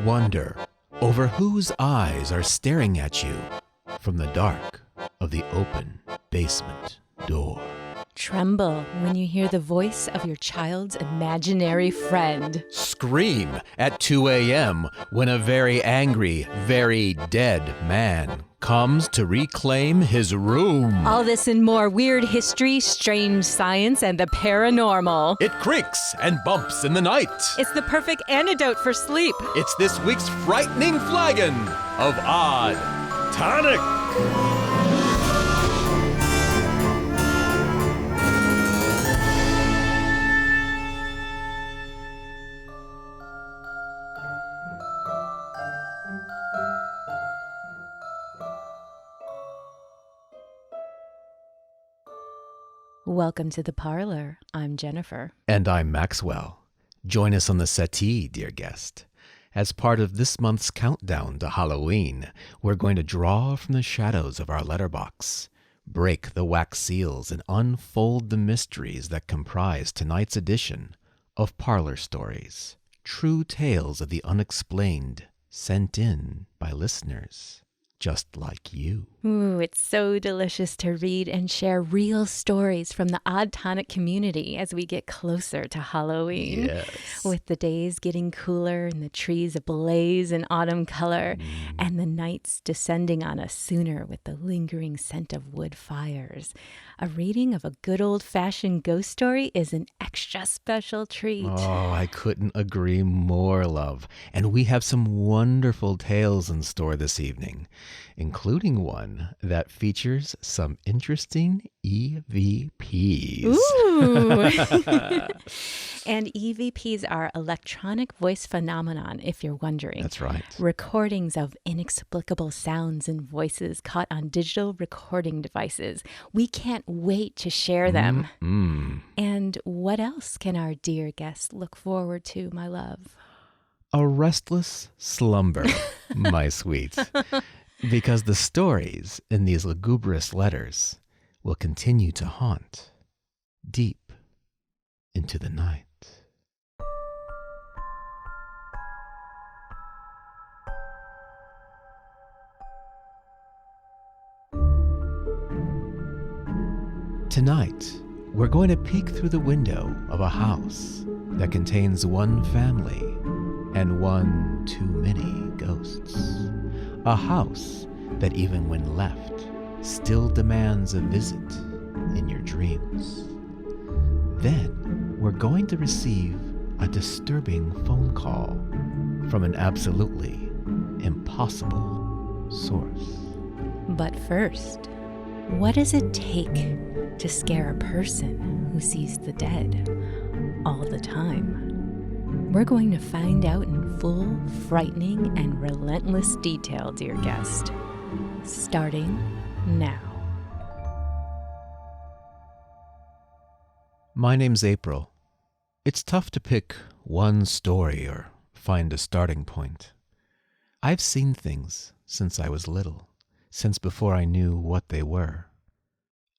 Wonder over whose eyes are staring at you from the dark of the open basement door. Tremble when you hear the voice of your child's imaginary friend. Scream at 2 a.m. when a very angry, very dead man comes to reclaim his room. All this and more: weird history, strange science, and the paranormal. It creaks and bumps in the night. It's the perfect antidote for sleep. It's this week's frightening flagon of Odd Tonic. Welcome to the Parlour. I'm Jennifer. And I'm Maxwell. Join us on the settee, dear guest. As part of this month's countdown to Halloween, we're going to draw from the shadows of our letterbox, break the wax seals, and unfold the mysteries that comprise tonight's edition of Parlour Stories, true tales of the unexplained, sent in by listeners just like you. Ooh, it's so delicious to read and share real stories from the Odd Tonic community as we get closer to Halloween. Yes. With the days getting cooler and the trees ablaze in autumn color, and the nights descending on us sooner with the lingering scent of wood fires. A reading of a good old-fashioned ghost story is an extra special treat. Oh, I couldn't agree more, love. And we have some wonderful tales in store this evening, including one that features some interesting EVPs. Ooh! And EVPs are electronic voice phenomenon, if you're wondering. That's right. Recordings of inexplicable sounds and voices caught on digital recording devices. We can't wait to share them. And what else can our dear guest look forward to, my love? A restless slumber, my sweet. Because the stories in these lugubrious letters will continue to haunt deep into the night. Tonight, we're going to peek through the window of a house that contains one family and one too many ghosts. A house that even when left, still demands a visit in your dreams. Then we're going to receive a disturbing phone call from an absolutely impossible source. But first, what does it take to scare a person who sees the dead all the time? We're going to find out in full, frightening, and relentless detail, dear guest. Starting now. My name's April. It's tough to pick one story or find a starting point. I've seen things since I was little, since before I knew what they were.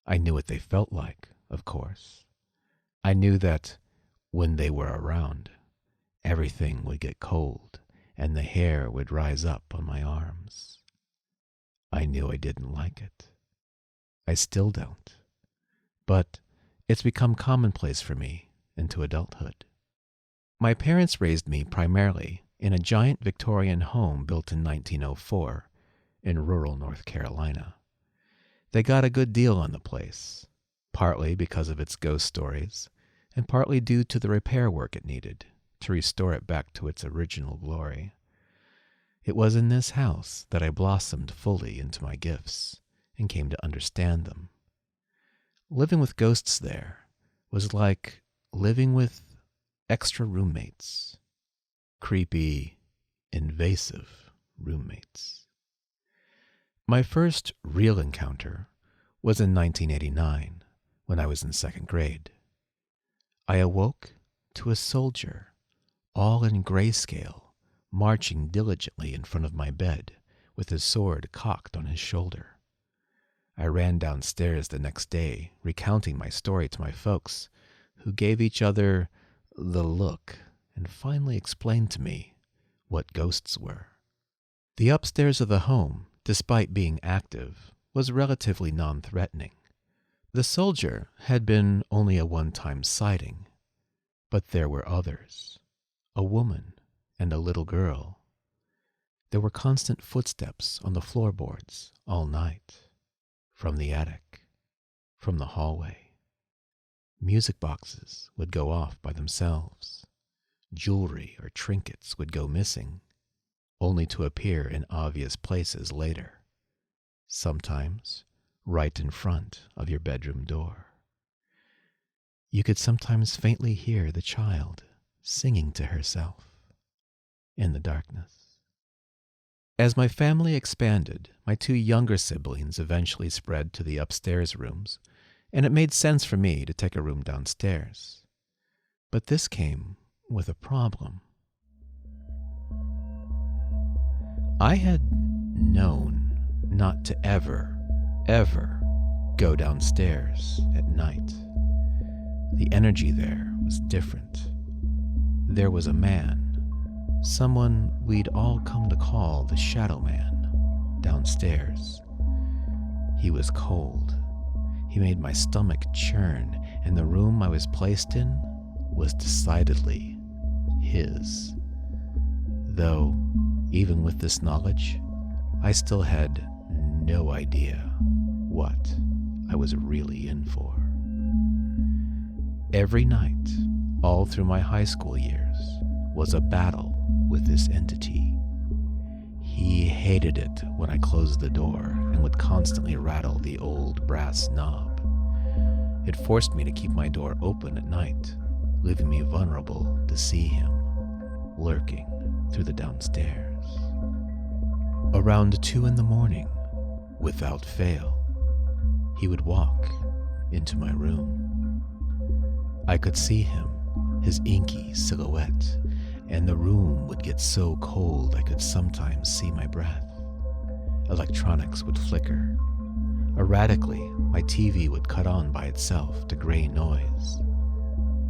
I knew what they felt like, of course. I knew that when they were around, everything would get cold and the hair would rise up on my arms. I knew I didn't like it. I still don't. But it's become commonplace for me into adulthood. My parents raised me primarily in a giant Victorian home built in 1904 in rural North Carolina. They got a good deal on the place, partly because of its ghost stories, and partly due to the repair work it needed to restore it back to its original glory. It was in this house that I blossomed fully into my gifts and came to understand them. Living with ghosts there was like living with extra roommates, creepy, invasive roommates. My first real encounter was in 1989 when I was in second grade. I awoke to a soldier, all in grayscale, marching diligently in front of my bed with his sword cocked on his shoulder. I ran downstairs the next day, recounting my story to my folks, who gave each other the look and finally explained to me what ghosts were. The upstairs of the home, despite being active, was relatively non-threatening. The soldier had been only a one-time sighting, but there were others. A woman and a little girl. There were constant footsteps on the floorboards all night, from the attic, from the hallway. Music boxes would go off by themselves. Jewelry or trinkets would go missing, only to appear in obvious places later, sometimes right in front of your bedroom door. You could sometimes faintly hear the child singing to herself in the darkness. As my family expanded, my two younger siblings eventually spread to the upstairs rooms, and it made sense for me to take a room downstairs. But this came with a problem. I had known not to ever go downstairs at night. The energy there was different. There was a man, someone we'd all come to call the Shadow Man, downstairs. He was cold. He made my stomach churn, and the room I was placed in was decidedly his. Though, even with this knowledge, I still had no idea what I was really in for. Every night, all through my high school years, was a battle with this entity. He hated it when I closed the door and would constantly rattle the old brass knob. It forced me to keep my door open at night, leaving me vulnerable to see him lurking through the downstairs. Around 2 a.m, without fail, he would walk into my room. I could see him, his inky silhouette, and the room would get so cold I could sometimes see my breath. Electronics would flicker. Erratically, my TV would cut on by itself to gray noise.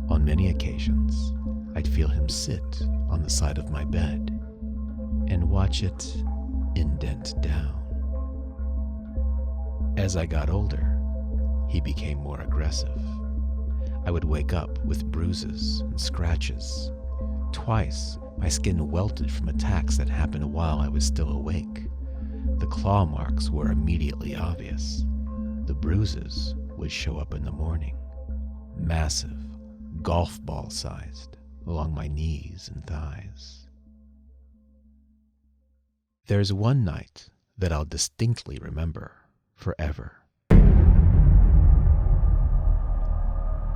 On many occasions, I'd feel him sit on the side of my bed and watch it indent down. As I got older, he became more aggressive. I would wake up with bruises and scratches. Twice, my skin welted from attacks that happened while I was still awake. The claw marks were immediately obvious. The bruises would show up in the morning, massive, golf ball sized, along my knees and thighs. There's one night that I'll distinctly remember forever.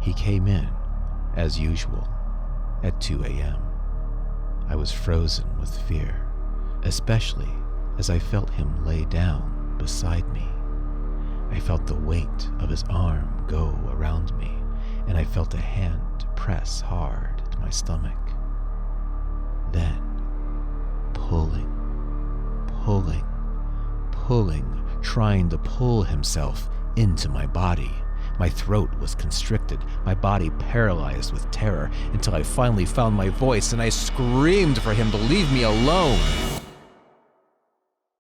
He came in, as usual, at 2 a.m. I was frozen with fear, especially as I felt him lay down beside me. I felt the weight of his arm go around me, and I felt a hand press hard to my stomach. Then, pulling, trying to pull himself into my body. My throat was constricted, my body paralyzed with terror, until I finally found my voice and I screamed for him to leave me alone.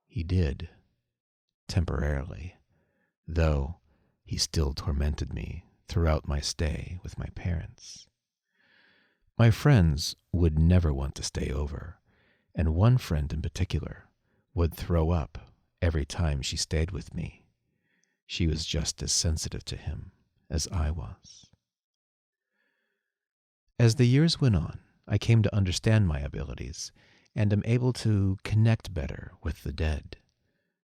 He did, temporarily, though he still tormented me throughout my stay with my parents. My friends would never want to stay over, and one friend in particular would throw up every time she stayed with me. She was just as sensitive to him as I was. As the years went on, I came to understand my abilities and am able to connect better with the dead.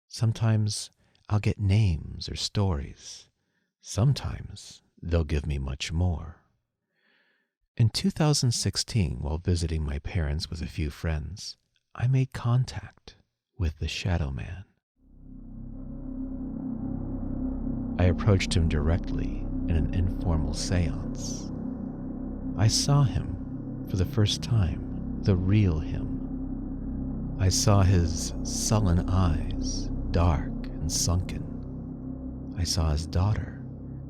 Sometimes I'll get names or stories. Sometimes they'll give me much more. In 2016, while visiting my parents with a few friends, I made contact with the Shadow Man. I approached him directly in an informal seance. I saw him for the first time, the real him. I saw his sullen eyes, dark and sunken. I saw his daughter,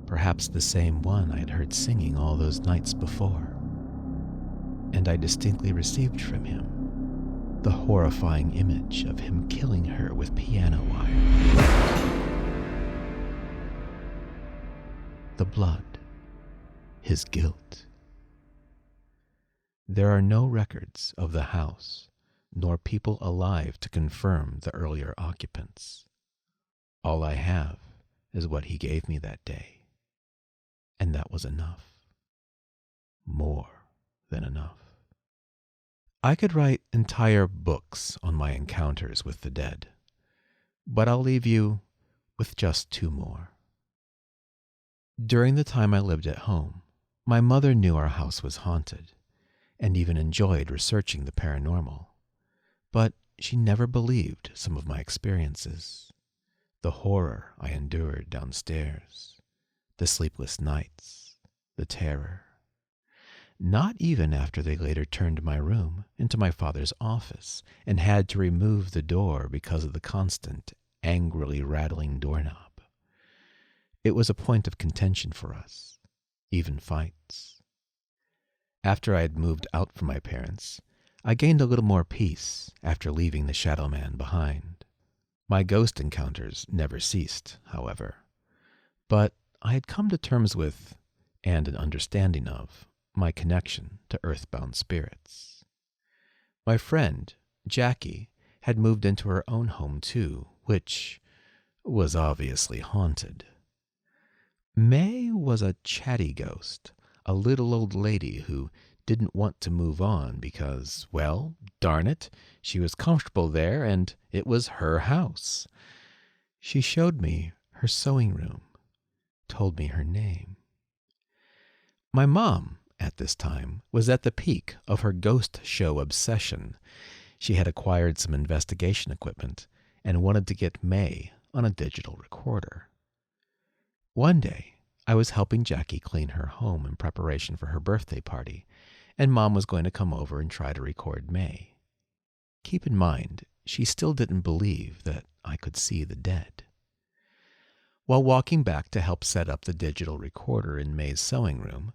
perhaps the same one I had heard singing all those nights before. And I distinctly received from him The horrifying image of him killing her with piano wire. The blood. His guilt. There are no records of the house, nor people alive to confirm the earlier occupants. All I have is what he gave me that day, and that was enough. More than enough. I could write entire books on my encounters with the dead, but I'll leave you with just 2 more. During the time I lived at home, my mother knew our house was haunted, and even enjoyed researching the paranormal, but she never believed some of my experiences. The horror I endured downstairs, the sleepless nights, the terror. Not even after they later turned my room into my father's office and had to remove the door because of the constant, angrily rattling doorknob. It was a point of contention for us, even fights. After I had moved out from my parents, I gained a little more peace after leaving the Shadow Man behind. My ghost encounters never ceased, however, but I had come to terms with, and an understanding of, my connection to earthbound spirits. My friend, Jackie, had moved into her own home too, which was obviously haunted. May was a chatty ghost, a little old lady who didn't want to move on because, well, darn it, she was comfortable there and it was her house. She showed me her sewing room, told me her name. My mom, at this time, was at the peak of her ghost show obsession. She had acquired some investigation equipment and wanted to get May on a digital recorder. One day, I was helping Jackie clean her home in preparation for her birthday party, and Mom was going to come over and try to record May. Keep in mind, she still didn't believe that I could see the dead. While walking back to help set up the digital recorder in May's sewing room,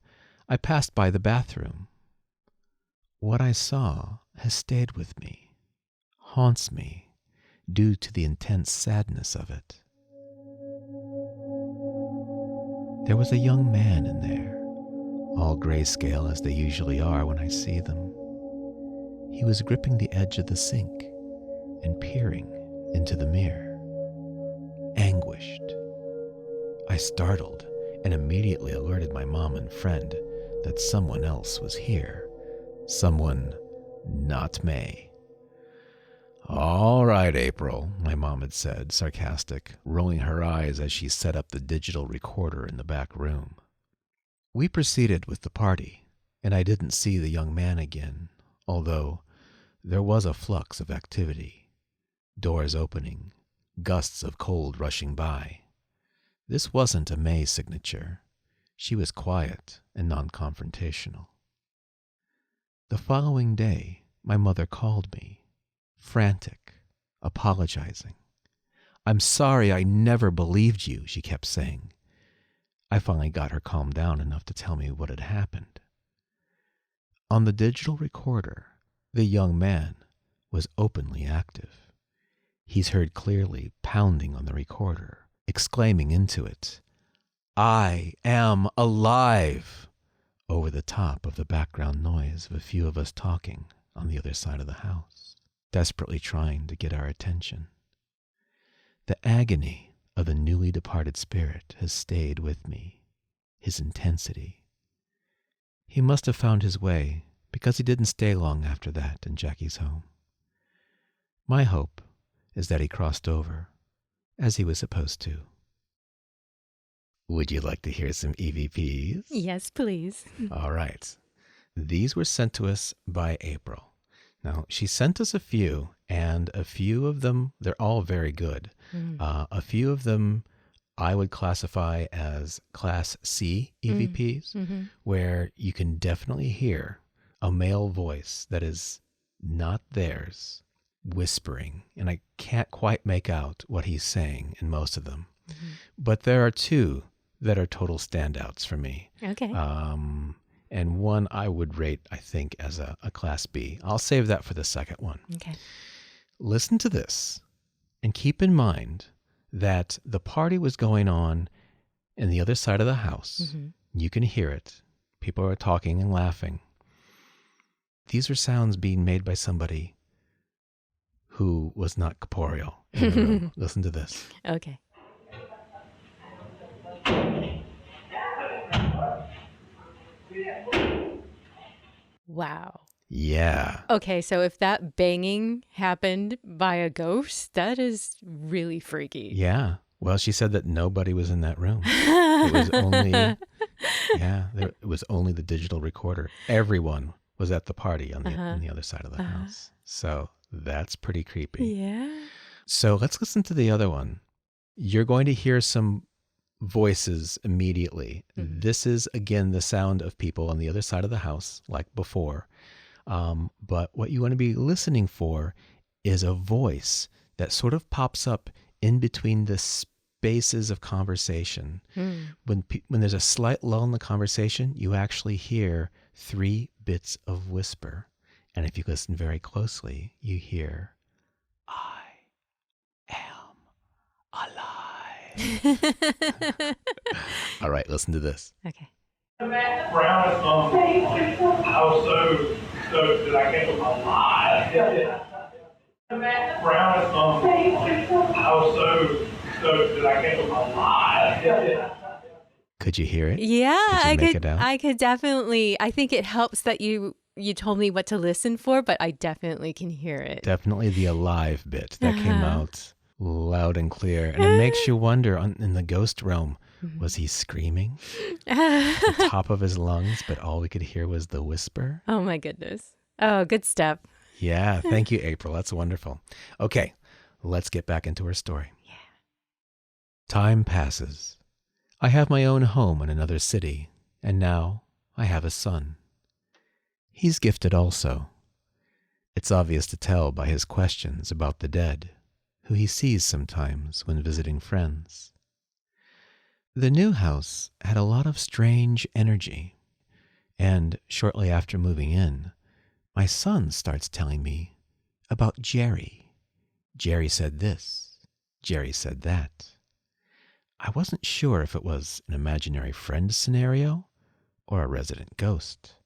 I passed by the bathroom. What I saw has stayed with me, haunts me, due to the intense sadness of it. There was a young man in there, all grayscale as they usually are when I see them. He was gripping the edge of the sink and peering into the mirror, anguished. I startled and immediately alerted my mom and friend that someone else was here. Someone not May. "All right, April," my mom had said, sarcastic, rolling her eyes as she set up the digital recorder in the back room. We proceeded with the party, and I didn't see the young man again, although there was a flux of activity. Doors opening, gusts of cold rushing by. This wasn't a May signature. She was quiet and non-confrontational. The following day, my mother called me, frantic, apologizing. "I'm sorry I never believed you," she kept saying. I finally got her calmed down enough to tell me what had happened. On the digital recorder, the young man was openly active. He's heard clearly pounding on the recorder, exclaiming into it, "I am alive," over the top of the background noise of a few of us talking on the other side of the house, desperately trying to get our attention. The agony of the newly departed spirit has stayed with me, his intensity. He must have found his way because he didn't stay long after that in Jackie's home. My hope is that he crossed over, as he was supposed to. Would you like to hear some EVPs? Yes, please. All right. These were sent to us by April. Now, she sent us a few, and a few of them, they're all very good. A few of them I would classify as Class C EVPs, where you can definitely hear a male voice that is not theirs, whispering, and I can't quite make out what he's saying in most of them. But there are two that are total standouts for me. Okay. and one I would rate, I think, as a Class B. I'll save that for the second one. Okay. Listen to this, and keep in mind that the party was going on in the other side of the house. Mm-hmm. You can hear it. People are talking and laughing. These are sounds being made by somebody who was not corporeal in the room. Listen to this. Okay. Wow. Yeah. Okay, so if that banging happened by a ghost, that is really freaky. Yeah. Well, she said that nobody was in that room. It was only, it was only the digital recorder. Everyone was at the party on the other side of the house. So that's pretty creepy. Yeah. So let's listen to the other one. You're going to hear some voices immediately. Mm-hmm. This is, again, the sound of people on the other side of the house, like before. But what you want to be listening for is a voice that sort of pops up in between the spaces of conversation. When there's a slight lull in the conversation, you actually hear 3 bits of whisper. And if you listen very closely, you hear, I am alive. All right, listen to this. Okay. Brown is I was so stoked that I came alive. Brown is I was so stoked that I came alive. Could you hear it? Yeah, I could definitely. I think it helps that you told me what to listen for, but I definitely can hear it. Definitely the alive bit that came out loud and clear, and it makes you wonder in the ghost realm, was he screaming at the top of his lungs, but all we could hear was the whisper? Oh my goodness. Oh, good stuff. Yeah, thank you, April. That's wonderful. Okay, let's get back into our story. Yeah. Time passes. I have my own home in another city, and now I have a son. He's gifted also. It's obvious to tell by his questions about the dead, who he sees sometimes when visiting friends. The new house had a lot of strange energy, and shortly after moving in, my son starts telling me about Gerry. Gerry said this. Gerry said that. I wasn't sure if it was an imaginary friend scenario or a resident ghost.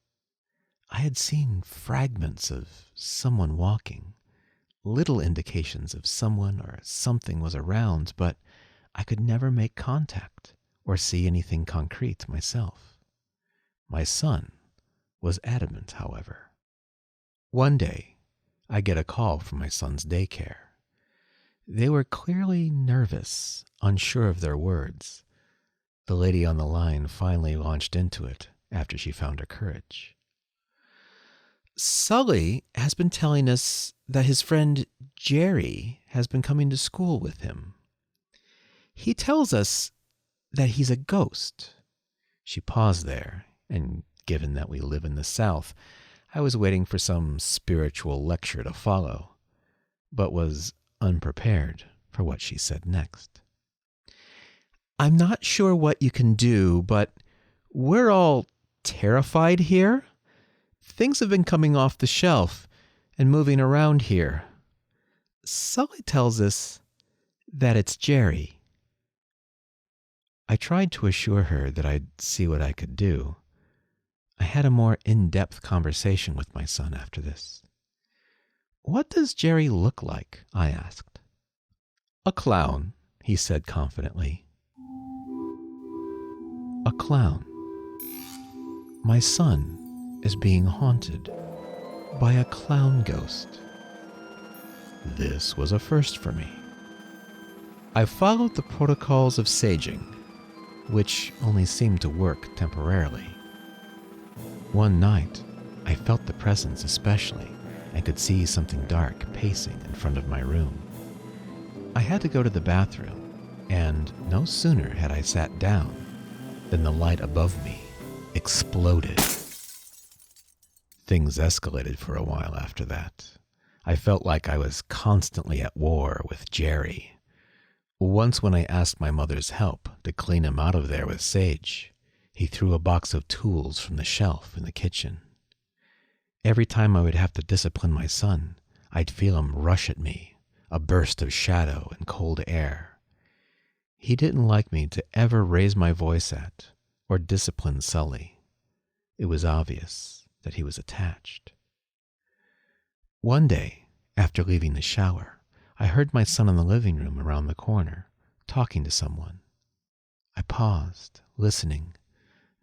I had seen fragments of someone walking, little indications of someone or something was around, but I could never make contact or see anything concrete myself. My son was adamant, however. One day, I get a call from my son's daycare. They were clearly nervous, unsure of their words. The lady on the line finally launched into it after she found her courage. Sully has been telling us that his friend Gerry has been coming to school with him. He tells us that he's a ghost. She paused there, and given that we live in the South, I was waiting for some spiritual lecture to follow, but was unprepared for what she said next. I'm not sure what you can do, but we're all terrified here. Things have been coming off the shelf and moving around here. Sully tells us that it's Gerry. I tried to assure her that I'd see what I could do. I had a more in-depth conversation with my son after this. What does Gerry look like? I asked. A clown, he said confidently. A clown. My son is being haunted by a clown ghost. This was a first for me. I followed the protocols of saging, which only seemed to work temporarily. One night, I felt the presence especially and could see something dark pacing in front of my room. I had to go to the bathroom, and no sooner had I sat down than the light above me exploded. Things escalated for a while after that. I felt like I was constantly at war with Gerry. Once when I asked my mother's help to clean him out of there with sage, He threw a box of tools from the shelf in the kitchen. Every time I would have to discipline my son, I'd feel him rush at me, a burst of shadow and cold air. He didn't like me to ever raise my voice at or discipline Sully. It was obvious that he was attached. One day, after leaving the shower, I heard my son in the living room around the corner, talking to someone. I paused, listening,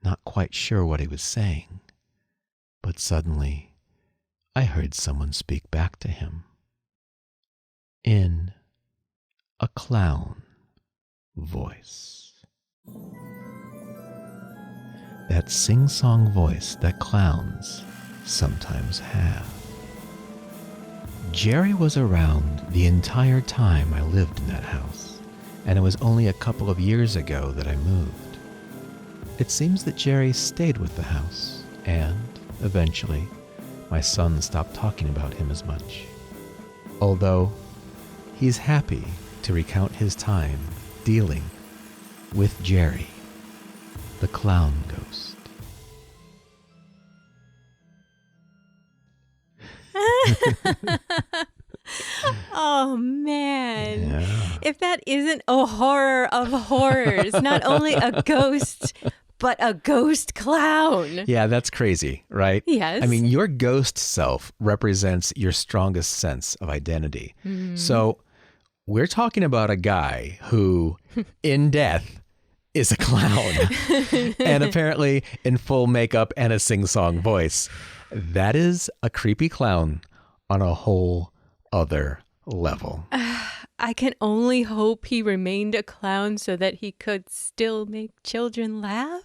not quite sure what he was saying. But suddenly, I heard someone speak back to him. In a clown voice. That sing-song voice that clowns sometimes have. Gerry was around the entire time I lived in that house, and it was only a couple of years ago that I moved. It seems that Gerry stayed with the house, and, eventually, my son stopped talking about him as much. Although, he's happy to recount his time dealing with Gerry, the clown ghost. Oh, man. Yeah. If that isn't a horror of horrors, not only a ghost, but a ghost clown. Yeah, that's crazy, right? Yes. I mean, your ghost self represents your strongest sense of identity. Mm. So we're talking about a guy who, in death, is a clown. And apparently in full makeup and a sing-song voice. That is a creepy clown on a whole other level. I can only hope he remained a clown so that he could still make children laugh.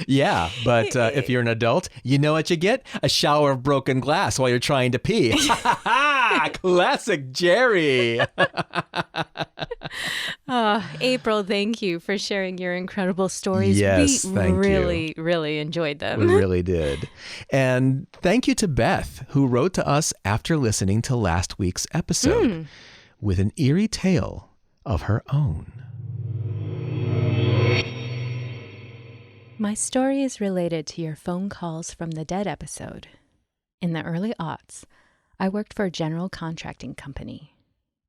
Yeah, but if you're an adult, you know what you get? A shower of broken glass while you're trying to pee. Classic Gerry. April, thank you for sharing your incredible stories. Yes, we thank you. Really enjoyed them. We really did. And thank you to Beth, who wrote to us after listening to last week's episode with an eerie tale of her own. My story is related to your phone calls from the dead episode. In the early aughts, I worked for a general contracting company.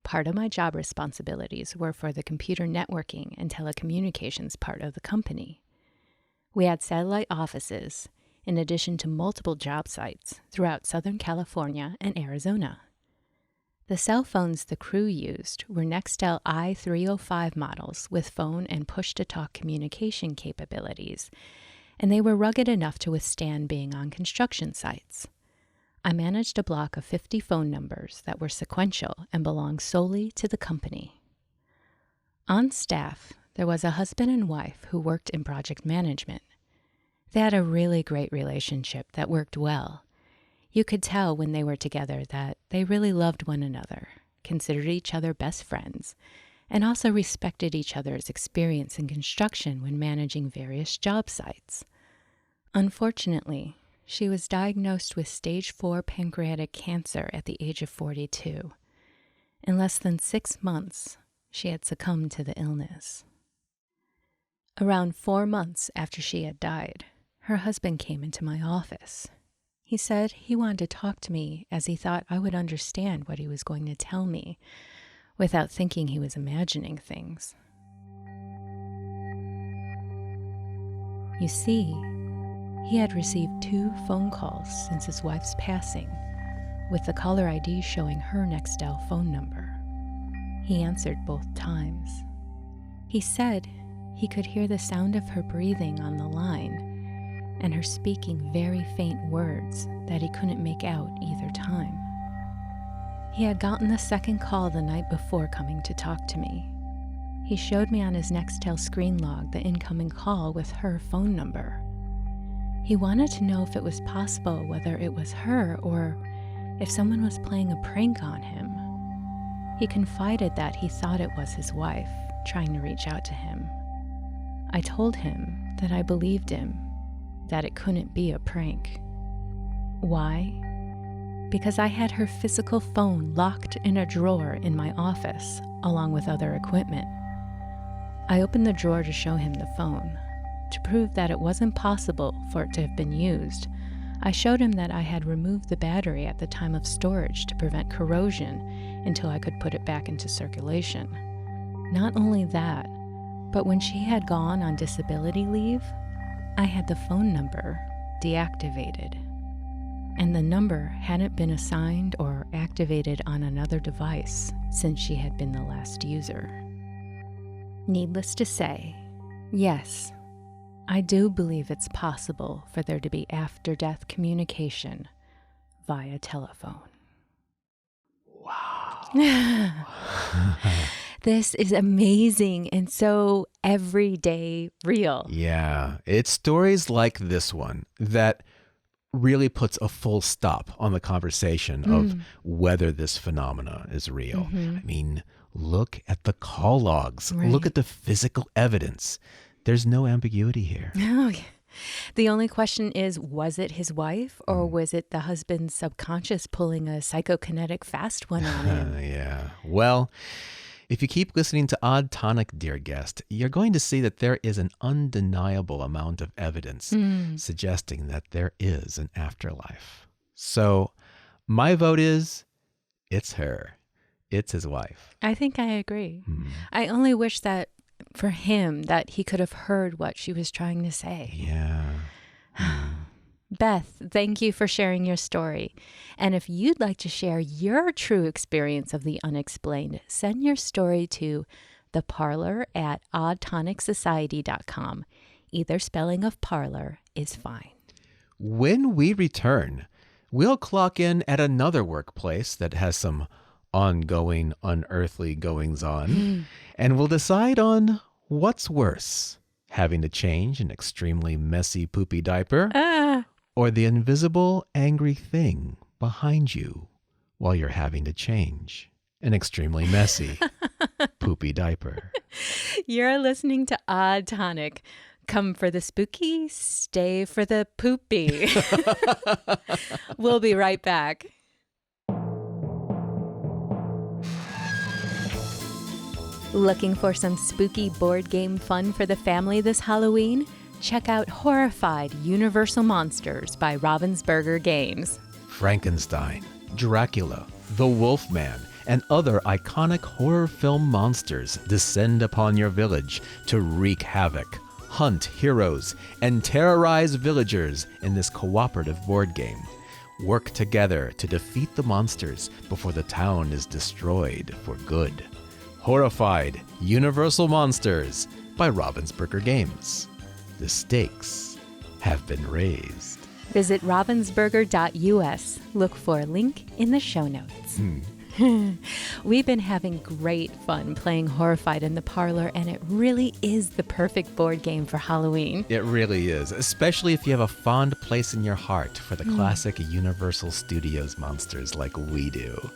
Part of my job responsibilities were for the computer networking and telecommunications part of the company. We had satellite offices, in addition to multiple job sites throughout Southern California and Arizona. The cell phones the crew used were Nextel i305 models with phone and push-to-talk communication capabilities, and they were rugged enough to withstand being on construction sites. I managed a block of 50 phone numbers that were sequential and belonged solely to the company. On staff, there was a husband and wife who worked in project management. They had a really great relationship that worked well. You could tell when they were together that they really loved one another, considered each other best friends, and also respected each other's experience in construction when managing various job sites. Unfortunately, she was diagnosed with stage 4 pancreatic cancer at the age of 42. In less than 6 months, she had succumbed to the illness. Around 4 months after she had died, her husband came into my office. He said he wanted to talk to me as he thought I would understand what he was going to tell me without thinking he was imagining things. You see, he had received 2 phone calls since his wife's passing, with the caller ID showing her Nextel phone number. He answered both times. He said he could hear the sound of her breathing on the line and her speaking very faint words that he couldn't make out either time. He had gotten the second call the night before coming to talk to me. He showed me on his Nextel screen log the incoming call with her phone number. He wanted to know if it was possible whether it was her or if someone was playing a prank on him. He confided that he thought it was his wife trying to reach out to him. I told him that I believed him, that it couldn't be a prank. Why? Because I had her physical phone locked in a drawer in my office, along with other equipment. I opened the drawer to show him the phone. to prove that it wasn't possible for it to have been used, I showed him that I had removed the battery at the time of storage to prevent corrosion until I could put it back into circulation. Not only that, but when she had gone on disability leave, I had the phone number deactivated, and the number hadn't been assigned or activated on another device since she had been the last user. Needless to say, yes, I do believe it's possible for there to be after-death communication via telephone. Wow. This is amazing and so everyday real. Yeah, it's stories like this one that really puts a full stop on the conversation of whether this phenomena is real. I mean, look at the call logs. Right. Look at the physical evidence. There's no ambiguity here. Oh, yeah. The only question is, was it his wife or was it the husband's subconscious pulling a psychokinetic fast one on him? Yeah. Well, if you keep listening to Odd Tonic, dear guest, you're going to see that there is an undeniable amount of evidence suggesting that there is an afterlife. So my vote is, it's her. It's his wife. I think I agree. I only wish that for him that he could have heard what she was trying to say. Yeah. Beth, thank you for sharing your story. And if you'd like to share your true experience of the unexplained, send your story to the Parlour at oddtonicsociety.com. Either spelling of Parlour is fine. When we return, we'll clock in at another workplace that has some ongoing unearthly goings-on, and we'll decide on what's worse, having to change an extremely messy poopy diaper, or the invisible angry thing behind you while you're having to change an extremely messy poopy diaper. You're listening to Odd Tonic. Come for the spooky, stay for the poopy. We'll be right back. Looking for some spooky board game fun for the family this Halloween? Check out Horrified Universal Monsters by Ravensburger Games. Frankenstein, Dracula, the Wolfman, and other iconic horror film monsters descend upon your village to wreak havoc, hunt heroes, and terrorize villagers in this cooperative board game. Work together to defeat the monsters before the town is destroyed for good. Horrified Universal Monsters by Ravensburger Games. The stakes have been raised. Visit ravensburger.us. Look for a link in the show notes. We've been having great fun playing Horrified in the Parlour, and it really is the perfect board game for Halloween. It really is, especially if you have a fond place in your heart for the classic Universal Studios monsters like we do.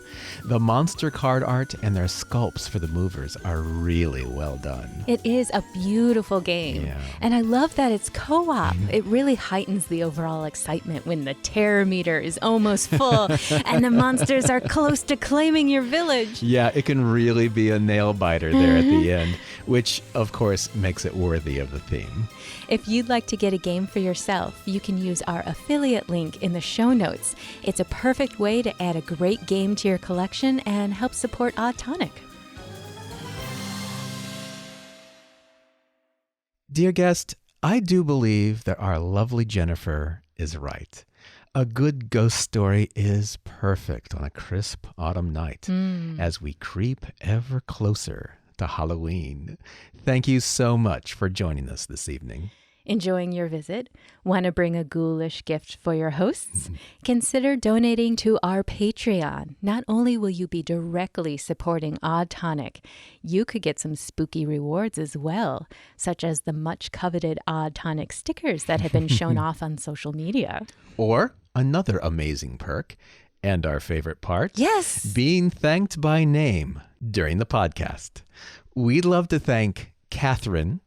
The monster card art and their sculpts for the movers are really well done. It is a beautiful game. Yeah. And I love that it's co-op. It really heightens the overall excitement when the terror meter is almost full and the monsters are close to claiming your village. Yeah, it can really be a nail biter there at the end, which of course makes it worthy of the theme. If you'd like to get a game for yourself, you can use our affiliate link in the show notes. It's a perfect way to add a great game to your collection and help support Odd Tonic. Dear guest, I do believe that our lovely Jennifer is right. A good ghost story is perfect on a crisp autumn night as we creep ever closer to Halloween. Thank you so much for joining us this evening. Enjoying your visit? Want to bring a ghoulish gift for your hosts? Consider donating to our Patreon. Not only will you be directly supporting Odd Tonic, you could get some spooky rewards as well, such as the much coveted Odd Tonic stickers that have been shown off on social media. Or another amazing perk, and our favorite part, yes, being thanked by name during the podcast. We'd love to thank Catherine,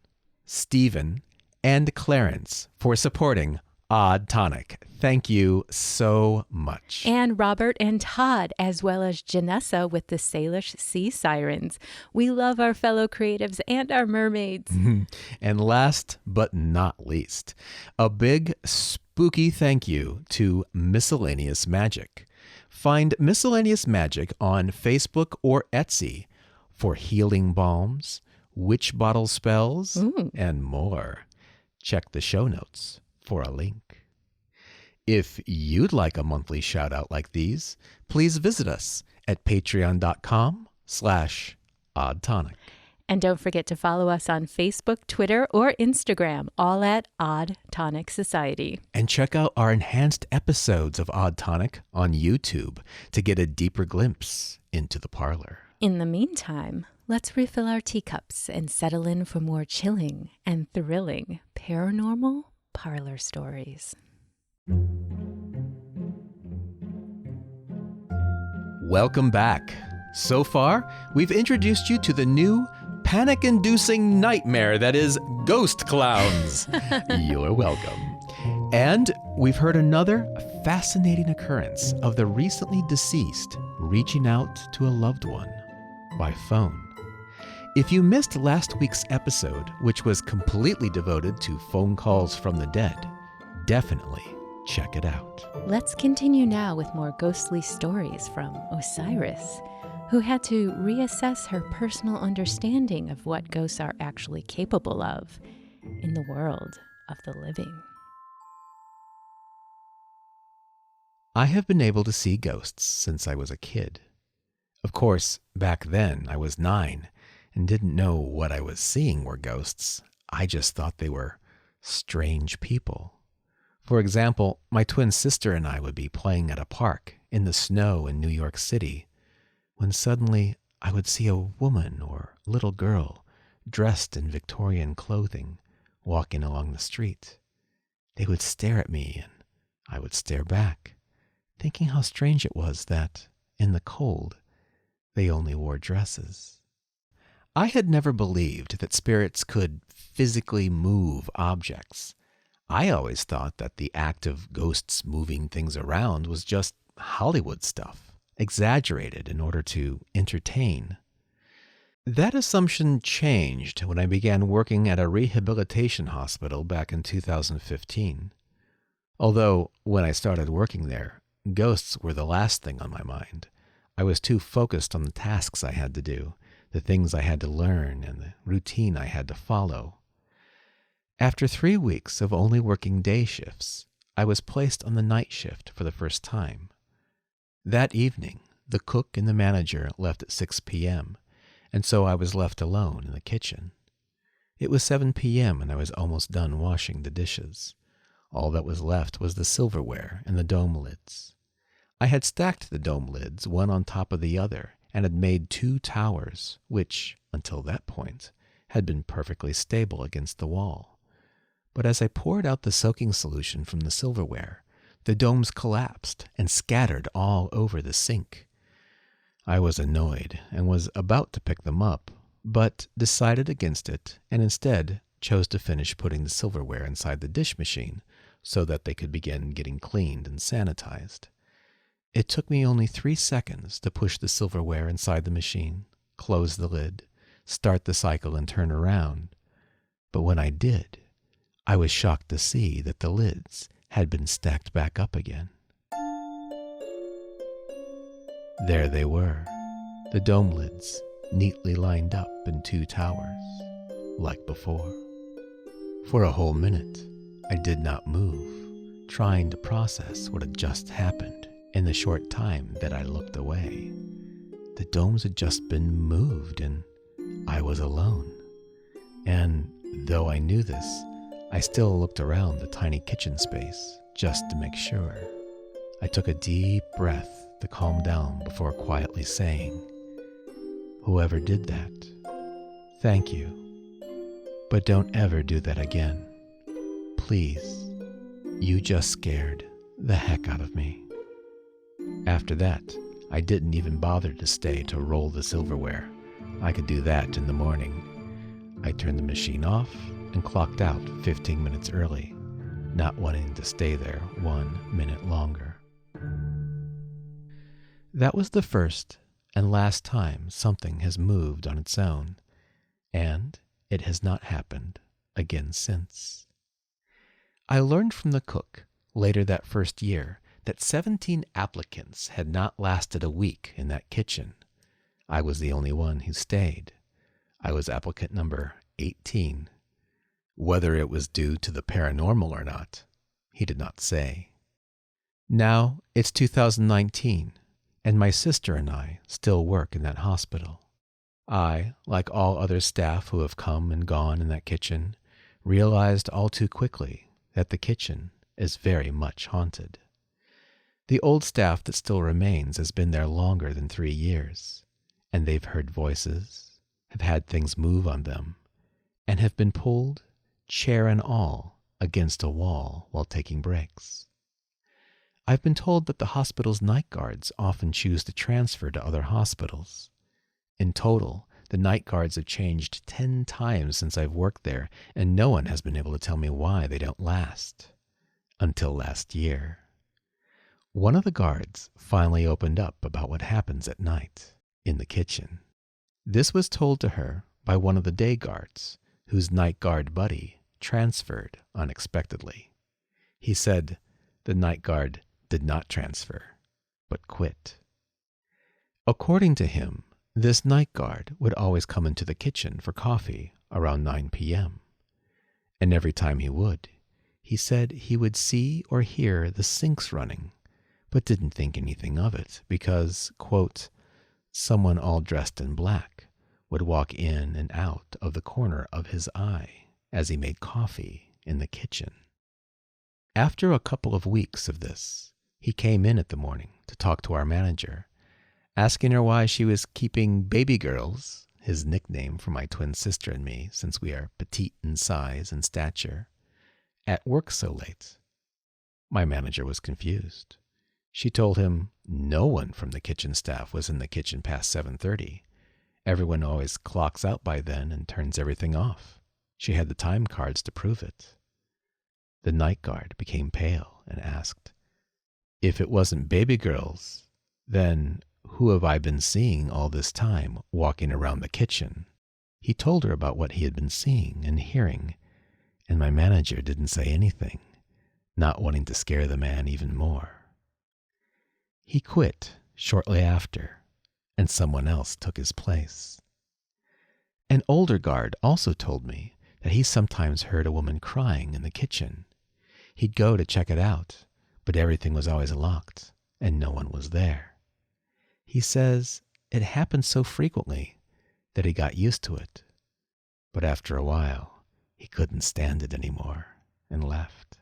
Stephen, and Clarence for supporting Odd Tonic. Thank you so much. And Robert and Todd, as well as Janessa with the Salish Sea Sirens. We love our fellow creatives and our mermaids. And last but not least, a big spooky thank you to Miscellaneous Magick. Find Miscellaneous Magick on Facebook or Etsy for healing balms, witch bottle spells, and more. Check the show notes for a link. If you'd like a monthly shout out like these, please visit us at patreon.com/oddtonic. And don't forget to follow us on Facebook, Twitter, or Instagram, all at Odd Tonic Society. And check out our enhanced episodes of Odd Tonic on YouTube to get a deeper glimpse into the parlor. In the meantime, let's refill our teacups and settle in for more chilling and thrilling paranormal parlor stories. Welcome back. So far, we've introduced you to the new panic-inducing nightmare that is ghost clowns. You're welcome. And we've heard another fascinating occurrence of the recently deceased reaching out to a loved one by phone. If you missed last week's episode, which was completely devoted to phone calls from the dead, definitely check it out. Let's continue now with more ghostly stories from Osiris, who had to reassess her personal understanding of what ghosts are actually capable of in the world of the living. I have been able to see ghosts since I was a kid. Of course, back then I was 9 and didn't know what I was seeing were ghosts. I just thought they were strange people. For example, my twin sister and I would be playing at a park in the snow in New York City, when suddenly I would see a woman or little girl dressed in Victorian clothing walking along the street. They would stare at me and I would stare back, thinking how strange it was that, in the cold, they only wore dresses. I had never believed that spirits could physically move objects. I always thought that the act of ghosts moving things around was just Hollywood stuff, exaggerated in order to entertain. That assumption changed when I began working at a rehabilitation hospital back in 2015. Although, when I started working there, ghosts were the last thing on my mind. I was too focused on the tasks I had to do, the things I had to learn, and the routine I had to follow. After 3 weeks of only working day shifts, I was placed on the night shift for the first time. That evening, the cook and the manager left at 6 p.m., and so I was left alone in the kitchen. It was 7 p.m. and I was almost done washing the dishes. All that was left was the silverware and the dome lids. I had stacked the dome lids one on top of the other and had made 2 towers, which, until that point, had been perfectly stable against the wall. But as I poured out the soaking solution from the silverware, the domes collapsed and scattered all over the sink. I was annoyed and was about to pick them up, but decided against it and instead chose to finish putting the silverware inside the dish machine so that they could begin getting cleaned and sanitized. It took me only 3 seconds to push the silverware inside the machine, close the lid, start the cycle, and turn around. But when I did, I was shocked to see that the lids had been stacked back up again. There they were, the dome lids, neatly lined up in 2 towers, like before. For a whole minute, I did not move, trying to process what had just happened in the short time that I looked away. The domes had just been moved and I was alone. And though I knew this, I still looked around the tiny kitchen space just to make sure. I took a deep breath to calm down before quietly saying, "Whoever did that, thank you. But don't ever do that again. Please, you just scared the heck out of me." After that, I didn't even bother to stay to roll the silverware. I could do that in the morning. I turned the machine off and clocked out 15 minutes early. not wanting to stay there 1 minute longer. That was the first and last time something has moved on its own, and it has not happened again since. I learned from the cook later that first year that 17 applicants had not lasted a week in that kitchen. I was the only one who stayed. I was applicant number 18. Whether it was due to the paranormal or not, he did not say. Now it's 2019, and my sister and I still work in that hospital. I, like all other staff who have come and gone in that kitchen, realized all too quickly that the kitchen is very much haunted. The old staff that still remains has been there longer than 3 years, and they've heard voices, have had things move on them, and have been pulled, chair and all, against a wall while taking breaks. I've been told that the hospital's night guards often choose to transfer to other hospitals. In total, the night guards have changed 10 times since I've worked there, and no one has been able to tell me why they don't last. Until last year. One of the guards finally opened up about what happens at night in the kitchen. This was told to her by one of the day guards, whose night guard buddy transferred unexpectedly. He said the night guard did not transfer, but quit. According to him, this night guard would always come into the kitchen for coffee around 9 p.m. And every time he would, he said he would see or hear the sinks running, but didn't think anything of it because, quote, someone all dressed in black would walk in and out of the corner of his eye as he made coffee in the kitchen. After a couple of weeks of this, he came in at the morning to talk to our manager, asking her why she was keeping baby girls, his nickname for my twin sister and me since we are petite in size and stature, at work so late. My manager was confused. She told him no one from the kitchen staff was in the kitchen past 7:30. Everyone always clocks out by then and turns everything off. She had the time cards to prove it. The night guard became pale and asked, if it wasn't baby girls, then who have I been seeing all this time walking around the kitchen? He told her about what he had been seeing and hearing, and my manager didn't say anything, not wanting to scare the man even more. He quit shortly after, and someone else took his place. An older guard also told me that he sometimes heard a woman crying in the kitchen. He'd go to check it out, but everything was always locked, and no one was there. He says it happened so frequently that he got used to it, but after a while, he couldn't stand it anymore and left.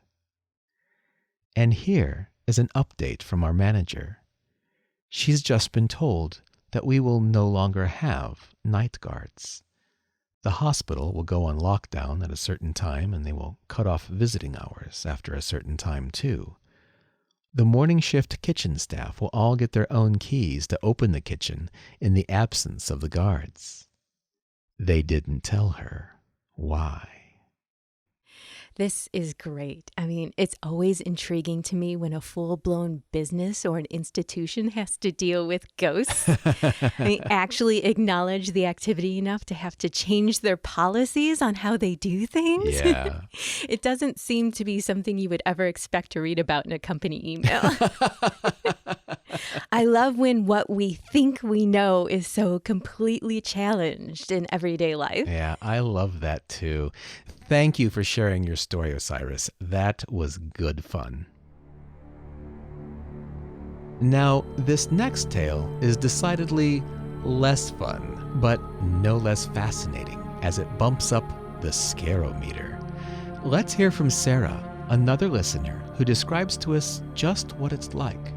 And here is an update from our manager. She's just been told that we will no longer have night guards. The hospital will go on lockdown at a certain time, and they will cut off visiting hours after a certain time too. The morning shift kitchen staff will all get their own keys to open the kitchen in the absence of the guards. They didn't tell her why. This is great. I mean, it's always intriguing to me when a full-blown business or an institution has to deal with ghosts. They actually acknowledge the activity enough to have to change their policies on how they do things. Yeah. It doesn't seem to be something you would ever expect to read about in a company email. I love when what we think we know is so completely challenged in everyday life. Yeah, I love that too. Thank you for sharing your story, Osiris. That was good fun. Now, this next tale is decidedly less fun, but no less fascinating, as it bumps up the scarometer. Let's hear from Sarah, another listener who describes to us just what it's like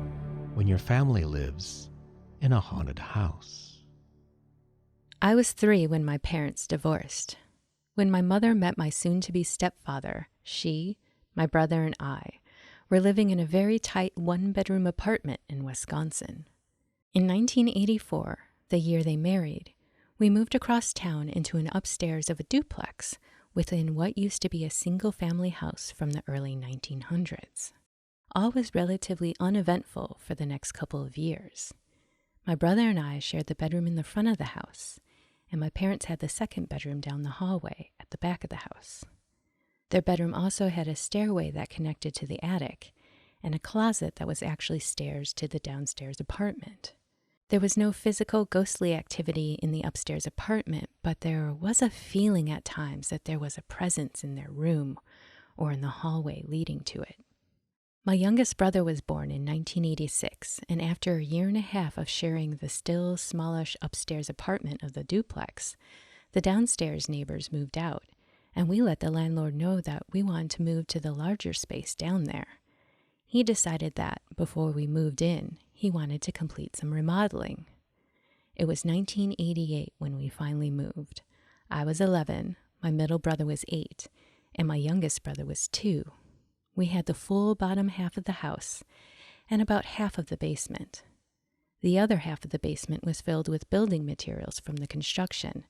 when your family lives in a haunted house. I was 3 when my parents divorced. When my mother met my soon-to-be stepfather, she, my brother, and I were living in a very tight one-bedroom apartment in Wisconsin. In 1984, the year they married, we moved across town into an upstairs of a duplex within what used to be a single-family house from the early 1900s. All was relatively uneventful for the next couple of years. My brother and I shared the bedroom in the front of the house, and my parents had the second bedroom down the hallway at the back of the house. Their bedroom also had a stairway that connected to the attic, and a closet that was actually stairs to the downstairs apartment. There was no physical ghostly activity in the upstairs apartment, but there was a feeling at times that there was a presence in their room or in the hallway leading to it. My youngest brother was born in 1986, and after a year and a half of sharing the still smallish upstairs apartment of the duplex, the downstairs neighbors moved out, and we let the landlord know that we wanted to move to the larger space down there. He decided that, before we moved in, he wanted to complete some remodeling. It was 1988 when we finally moved. I was 11, my middle brother was 8, and my youngest brother was 2. We had the full bottom half of the house and about half of the basement. The other half of the basement was filled with building materials from the construction.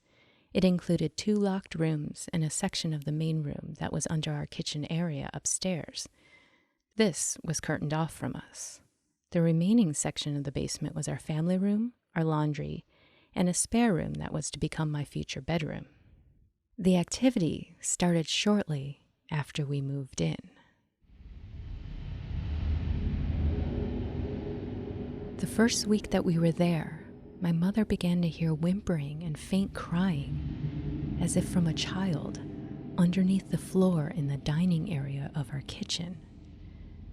It included 2 locked rooms and a section of the main room that was under our kitchen area upstairs. This was curtained off from us. The remaining section of the basement was our family room, our laundry, and a spare room that was to become my future bedroom. The activity started shortly after we moved in. The first week that we were there, my mother began to hear whimpering and faint crying, as if from a child, underneath the floor in the dining area of our kitchen.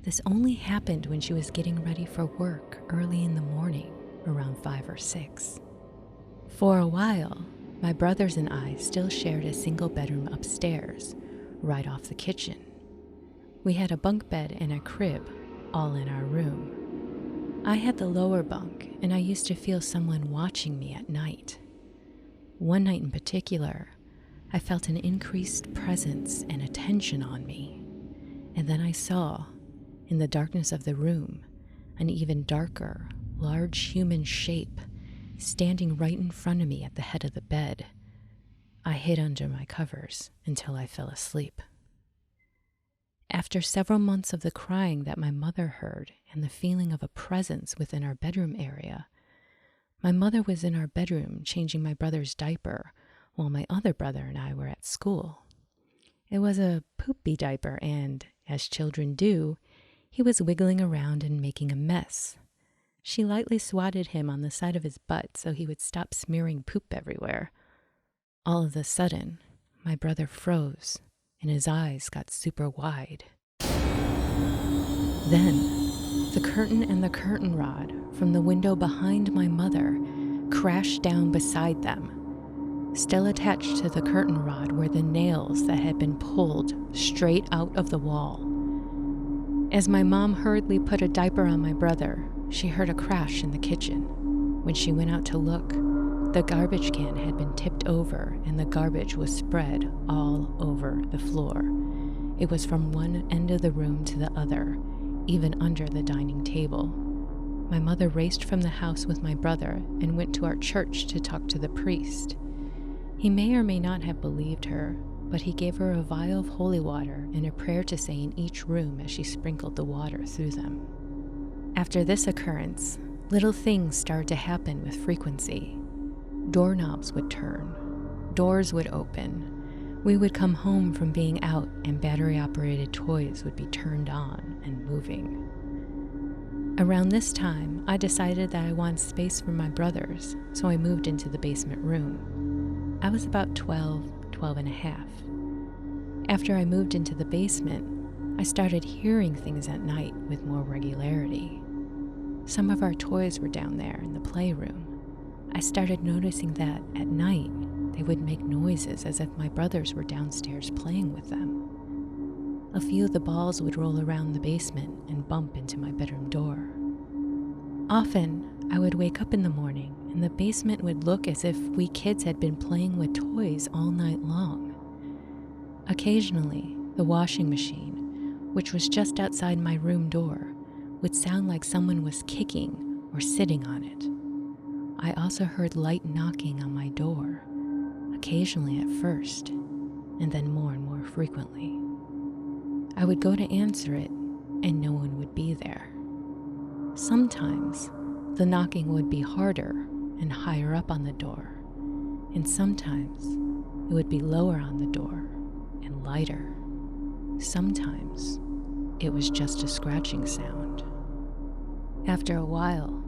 This only happened when she was getting ready for work early in the morning, around 5 or 6. For a while, my brothers and I still shared a single bedroom upstairs, right off the kitchen. We had a bunk bed and a crib, all in our room. I had the lower bunk, and I used to feel someone watching me at night. One night in particular, I felt an increased presence and attention on me, and then I saw, in the darkness of the room, an even darker, large human shape standing right in front of me at the head of the bed. I hid under my covers until I fell asleep. After several months of the crying that my mother heard and the feeling of a presence within our bedroom area, my mother was in our bedroom changing my brother's diaper while my other brother and I were at school. It was a poopy diaper, and, as children do, he was wiggling around and making a mess. She lightly swatted him on the side of his butt so he would stop smearing poop everywhere. All of a sudden, my brother froze, and his eyes got super wide. Then, the curtain and the curtain rod from the window behind my mother crashed down beside them. Still attached to the curtain rod were the nails that had been pulled straight out of the wall. As my mom hurriedly put a diaper on my brother, she heard a crash in the kitchen. When she went out to look, the garbage can had been tipped over and the garbage was spread all over the floor. It was from one end of the room to the other, even under the dining table. My mother raced from the house with my brother and went to our church to talk to the priest. He may or may not have believed her, but he gave her a vial of holy water and a prayer to say in each room as she sprinkled the water through them. After this occurrence, little things started to happen with frequency. Doorknobs would turn, doors would open, we would come home from being out and battery-operated toys would be turned on and moving. Around this time, I decided that I wanted space for my brothers, so I moved into the basement room. I was about 12 and a half. After I moved into the basement, I started hearing things at night with more regularity. Some of our toys were down there in the playroom. I started noticing that at night, they would make noises as if my brothers were downstairs playing with them. A few of the balls would roll around the basement and bump into my bedroom door. Often, I would wake up in the morning and the basement would look as if we kids had been playing with toys all night long. Occasionally, the washing machine, which was just outside my room door, would sound like someone was kicking or sitting on it. I also heard light knocking on my door, occasionally at first. and then more and more frequently. I would go to answer it, and no one would be there. Sometimes the knocking would be harder and higher up on the door, and sometimes it would be lower on the door and lighter. Sometimes it was just a scratching sound. After a while,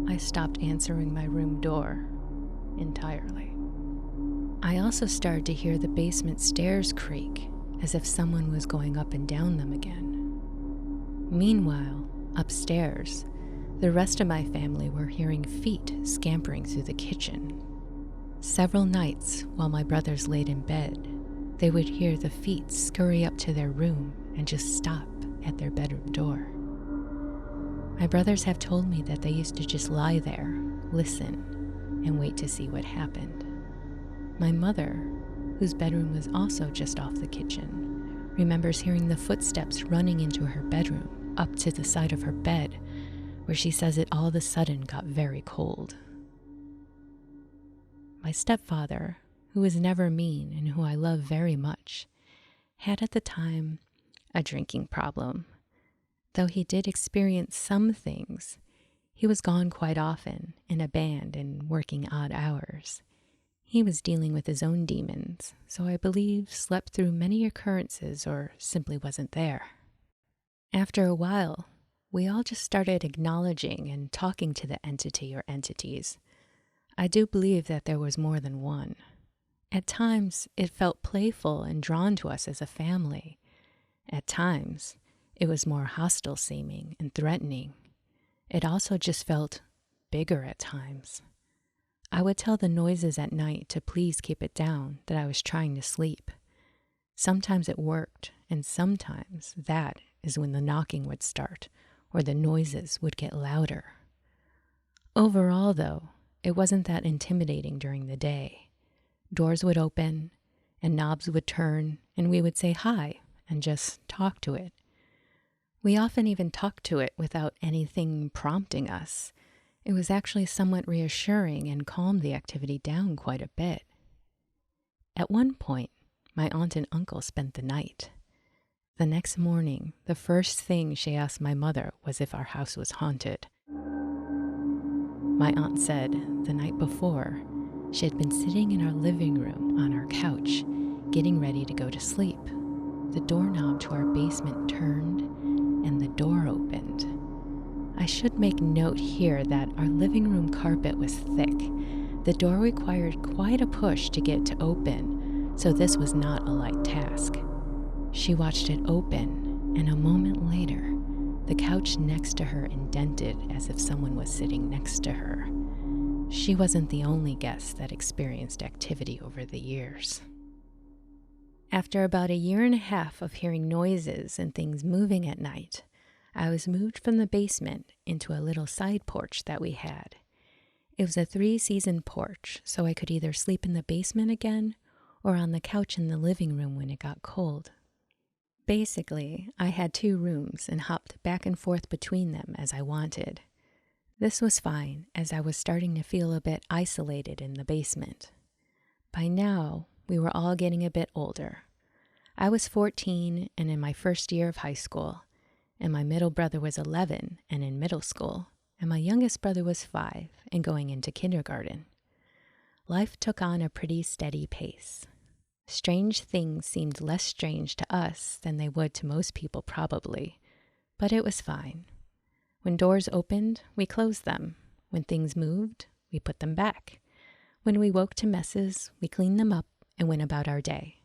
I stopped answering my room door entirely. I also started to hear the basement stairs creak, as if someone was going up and down them again. Meanwhile, upstairs, the rest of my family were hearing feet scampering through the kitchen. Several nights, while my brothers laid in bed, they would hear the feet scurry up to their room and just stop at their bedroom door. My brothers have told me that they used to just lie there, listen, and wait to see what happened. My mother, whose bedroom was also just off the kitchen, remembers hearing the footsteps running into her bedroom up to the side of her bed, where she says it all of a sudden got very cold. My stepfather, who was never mean and who I love very much, had at the time a drinking problem. Though he did experience some things, he was gone quite often in a band and working odd hours. He was dealing with his own demons, so I believe slept through many occurrences or simply wasn't there. After a while, we all just started acknowledging and talking to the entity or entities. I do believe that there was more than one. At times, it felt playful and drawn to us as a family. At times, it was more hostile seeming and threatening. It also just felt bigger at times. I would tell the noises at night to please keep it down, that I was trying to sleep. Sometimes it worked, and sometimes that is when the knocking would start, or the noises would get louder. Overall, though, it wasn't that intimidating during the day. Doors would open, and knobs would turn, and we would say hi and just talk to it. We often even talked to it without anything prompting us. It was actually somewhat reassuring and calmed the activity down quite a bit. At one point, my aunt and uncle spent the night. The next morning, the first thing she asked my mother was if our house was haunted. My aunt said the night before, she had been sitting in our living room on our couch, getting ready to go to sleep. The doorknob to our basement turned, and the door opened. I should make note here that our living room carpet was thick. The door required quite a push to get to open, so this was not a light task. She watched it open, and a moment later, the couch next to her indented as if someone was sitting next to her. She wasn't the only guest that experienced activity over the years. After about 1.5 years of hearing noises and things moving at night, I was moved from the basement into a little side porch that we had. It was a 3-season porch, so I could either sleep in the basement again or on the couch in the living room when it got cold. Basically, I had 2 rooms and hopped back and forth between them as I wanted. This was fine, as I was starting to feel a bit isolated in the basement. By now, we were all getting a bit older. I was 14 and in my first year of high school, and my middle brother was 11 and in middle school, and my youngest brother was 5 and going into kindergarten. Life took on a pretty steady pace. Strange things seemed less strange to us than they would to most people probably, but it was fine. When doors opened, we closed them. When things moved, we put them back. When we woke to messes, we cleaned them up and went about our day.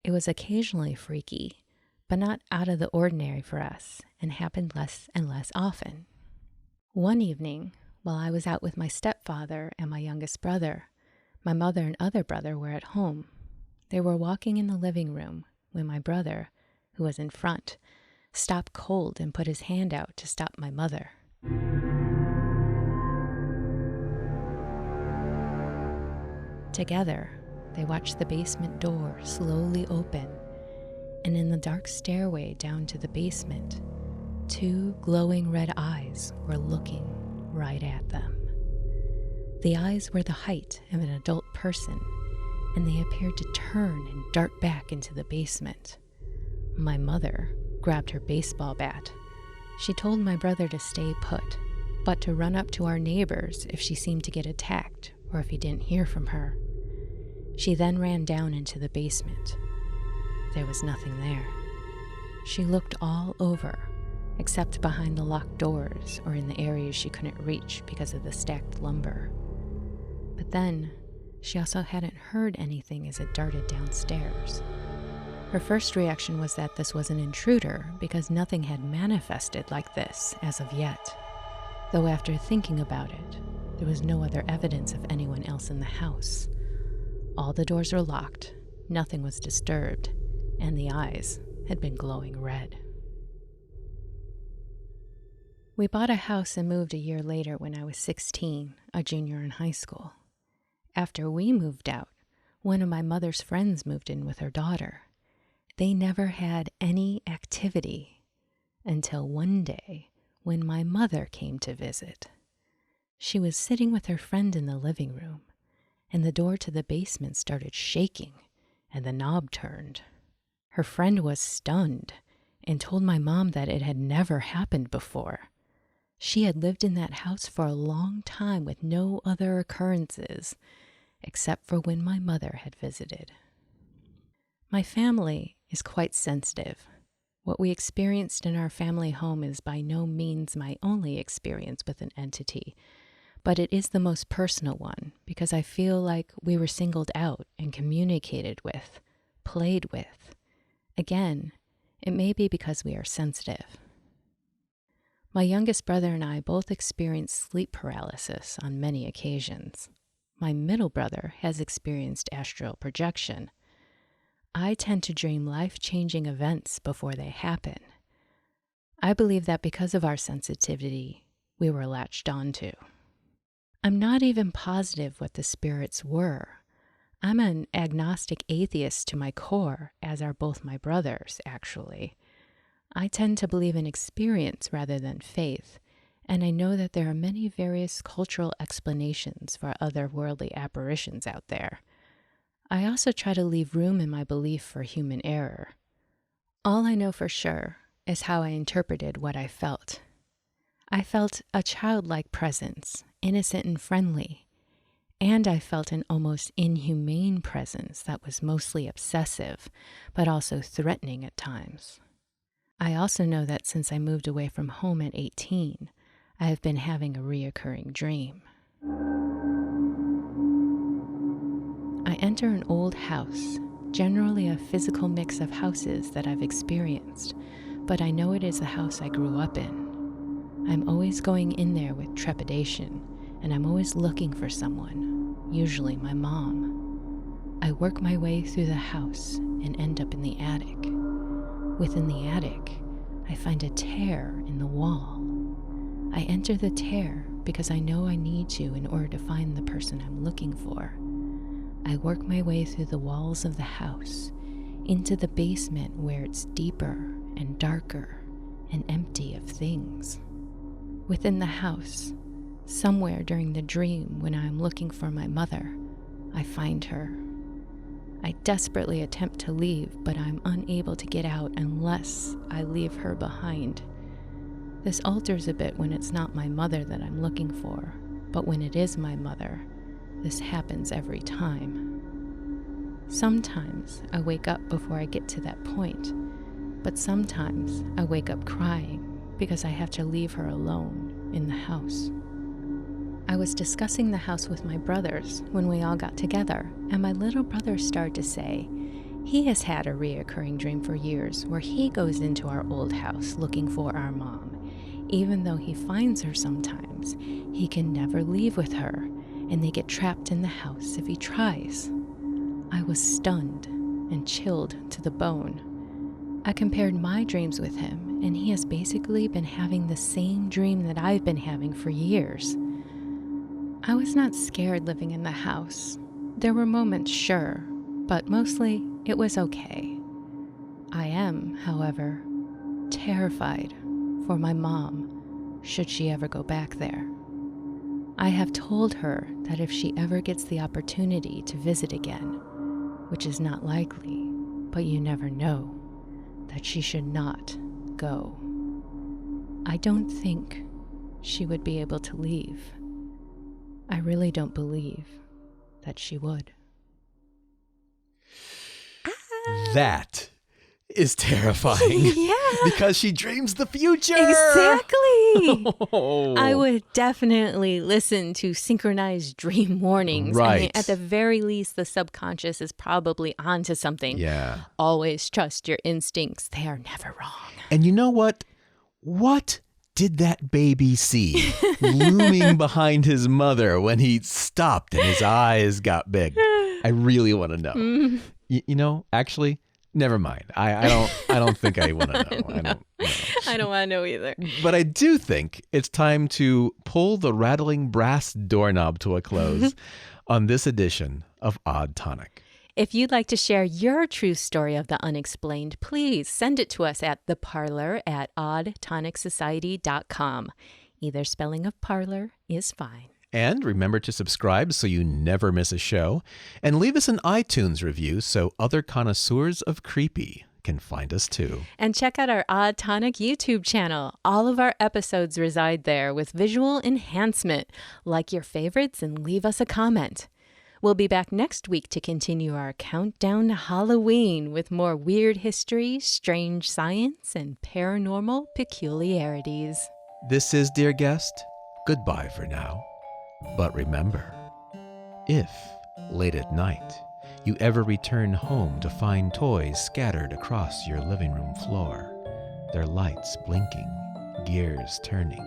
It was occasionally freaky, but not out of the ordinary for us, and happened less and less often. One evening, while I was out with my stepfather and my youngest brother, my mother and other brother were at home. They were walking in the living room when my brother, who was in front, stopped cold and put his hand out to stop my mother. Together, they watched the basement door slowly open, and in the dark stairway down to the basement, 2 glowing red eyes were looking right at them. The eyes were the height of an adult person, and they appeared to turn and dart back into the basement. My mother grabbed her baseball bat. She told my brother to stay put, but to run up to our neighbors if she seemed to get attacked or if he didn't hear from her. She then ran down into the basement. There was nothing there. She looked all over, except behind the locked doors or in the areas she couldn't reach because of the stacked lumber. But then, she also hadn't heard anything as it darted downstairs. Her first reaction was that this was an intruder because nothing had manifested like this as of yet. Though after thinking about it, there was no other evidence of anyone else in the house. All the doors were locked, nothing was disturbed, and the eyes had been glowing red. We bought a house and moved a year later when I was 16, a junior in high school. After we moved out, one of my mother's friends moved in with her daughter. They never had any activity until one day when my mother came to visit. She was sitting with her friend in the living room, and the door to the basement started shaking, and the knob turned. Her friend was stunned and told my mom that it had never happened before. She had lived in that house for a long time with no other occurrences, except for when my mother had visited. My family is quite sensitive. What we experienced in our family home is by no means my only experience with an entity, but it is the most personal one because I feel like we were singled out and communicated with, played with. Again, it may be because we are sensitive. My youngest brother and I both experienced sleep paralysis on many occasions. My middle brother has experienced astral projection. I tend to dream life-changing events before they happen. I believe that because of our sensitivity, we were latched onto. I'm not even positive what the spirits were. I'm an agnostic atheist to my core, as are both my brothers, actually. I tend to believe in experience rather than faith, and I know that there are many various cultural explanations for otherworldly apparitions out there. I also try to leave room in my belief for human error. All I know for sure is how I interpreted what I felt. I felt a childlike presence, innocent and friendly, and I felt an almost inhumane presence that was mostly obsessive, but also threatening at times. I also know that since I moved away from home at 18, I have been having a reoccurring dream. I enter an old house, generally a physical mix of houses that I've experienced, but I know it is the house I grew up in. I'm always going in there with trepidation, and I'm always looking for someone, usually my mom. I work my way through the house and end up in the attic. Within the attic, I find a tear in the wall. I enter the tear because I know I need to in order to find the person I'm looking for. I work my way through the walls of the house into the basement where it's deeper and darker and empty of things. Within the house, somewhere during the dream when I am looking for my mother, I find her. I desperately attempt to leave, but I'm unable to get out unless I leave her behind. This alters a bit when it's not my mother that I'm looking for, but when it is my mother, this happens every time. Sometimes I wake up before I get to that point, but sometimes I wake up crying because I have to leave her alone in the house. I was discussing the house with my brothers when we all got together, and my little brother started to say he has had a reoccurring dream for years where he goes into our old house looking for our mom. Even though he finds her sometimes, he can never leave with her, and they get trapped in the house if he tries. I was stunned and chilled to the bone. I compared my dreams with him, and he has basically been having the same dream that I've been having for years. I was not scared living in the house. There were moments, sure, but mostly it was okay. I am, however, terrified for my mom should she ever go back there. I have told her that if she ever gets the opportunity to visit again, which is not likely, but you never know, that she should not go. I don't think she would be able to leave. I really don't believe that she would. That is terrifying. Yeah. Because she dreams the future. Exactly. Oh. I would definitely listen to synchronized dream warnings. I mean, Right. at the very least, the subconscious is probably onto something. Yeah. Always trust your instincts. They are never wrong. And you know what? What did that baby see looming behind his mother when he stopped and his eyes got big? I really want to know. You know, actually, never mind. I don't think I want to know. I don't know. I don't want to know either. But I do think it's time to pull the rattling brass doorknob to a close on this edition of Odd Tonic. If you'd like to share your true story of the unexplained, please send it to us at the Parlour at oddtonicsociety.com. Either spelling of Parlour is fine. And remember to subscribe so you never miss a show. And leave us an iTunes review so other connoisseurs of creepy can find us too. And check out our Odd Tonic YouTube channel. All of our episodes reside there with visual enhancement. Like your favorites and leave us a comment. We'll be back next week to continue our countdown to Halloween with more weird history, strange science, and paranormal peculiarities. This is, dear guest, goodbye for now. But remember, if, late at night, you ever return home to find toys scattered across your living room floor, their lights blinking, gears turning,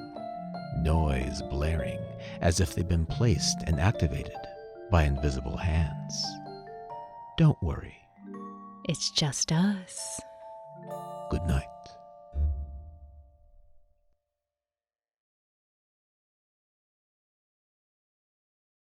noise blaring as if they've been placed and activated by invisible hands, don't worry. It's just us. Good night.